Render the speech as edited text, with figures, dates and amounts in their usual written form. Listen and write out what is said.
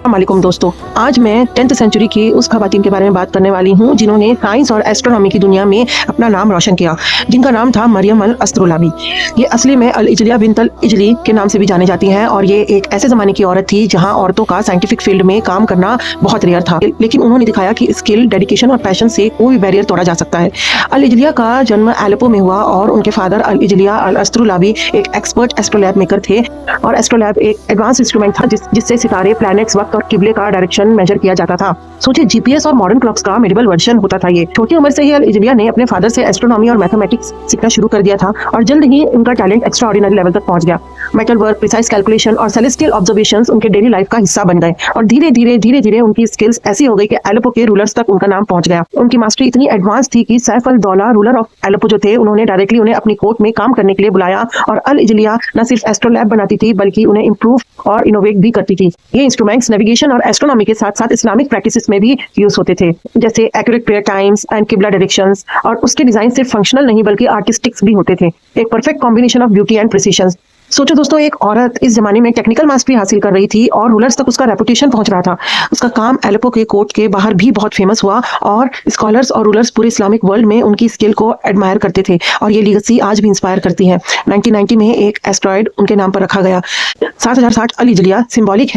वालेकुम दोस्तों, आज मैं 10th सेंचुरी की उस ख़वातीन के बारे में बात करने वाली हूँ जिन्होंने साइंस और एस्ट्रोनॉमी की दुनिया में अपना नाम रोशन किया, जिनका नाम था मरियम अल अस्त्रोलाबी। ये असली में अल इजलिया बिन्त अल इजली के नाम से भी जाने जाती हैं और ये एक ऐसे ज़माने की औरत थी जहाँ औरतों का साइंटिफिक फील्ड में काम करना बहुत रेयर था, लेकिन उन्होंने दिखाया कि स्किल, डेडिकेशन और पैशन से कोई भी बैरियर तोड़ा जा सकता है। अल इजलिया का जन्म एलेपो में हुआ और उनके फादर अल इजलिया अल अस्त्रोलाबी एक एक्सपर्ट एस्ट्रोलैब मेकर थे और एस्ट्रोलैब एक एडवांस इंस्ट्रूमेंट था जिससे सितारे, प्लैनेट्स, वक्त और किबले का डायरेक्शन मेजर किया जाता था। सोचिए, जीपीएस और मॉडर्न क्लॉक्स का मिडिवल वर्जन होता था ये। छोटी उम्र से ही अल इजलिया ने अपने फादर से एस्ट्रोनॉमी और मैथमेटिक्स सीखना शुरू कर दिया था और जल्द ही उनका टैलेंट एक्स्ट्रा ऑर्डिनरी लेवल तक पहुंच गया। मेटल वर्क, प्रिसाइज कैलकुलेशन और सेलेस्टियल ऑब्जर्वेशंस उनके डेली लाइफ का हिस्सा बन गए और धीरे धीरे उनकी स्किल्स ऐसी हो गई कि एलेपो के रूलर्स तक उनका नाम पहुंच गया। उनकी मास्टरी इतनी एडवांस थी कि सैफ अल दौला, रूलर ऑफ एलेपो जो थे, उन्होंने डायरेक्टली उन्हें अपनी कोर्ट में काम करने के लिए बुलाया और अल इजलिया न सिर्फ एस्ट्रोलैब बनाती थी बल्कि उन्हें इंप्रूव और इनोवेट भी करती थी। ये इंस्ट्रूमेंट्स नेविगेशन और एस्ट्रोनॉमी के साथ साथ इस्लामिक प्रैक्टिसेस में भी यूज होते थे, जैसे एक्यूरेट प्रेयर टाइम्स एंड किबला डायरेक्शंस, और उसके डिजाइन सिर्फ फंक्शनल नहीं बल्कि आर्टिस्टिक्स भी होते थे, एक perfect combination of beauty and precision. सोचो दोस्तों, एक औरत इस जमाने में टेक्निकल मास्टरी हासिल कर रही थी और रूलर्स तक उसका रेपुटेशन पहुंच रहा था। उसका काम एलेपो के कोर्ट के बाहर भी बहुत फेमस हुआ और स्कॉलर्स और रूलर्स पूरे इस्लामिक वर्ल्ड में उनकी स्किल को एडमायर करते थे और ये लीगेसी आज भी इंस्पायर करती है। 1990 में एक एस्ट्रॉयड उनके नाम पर रखा गया। 7060 अल इजलिया सिंबॉलिक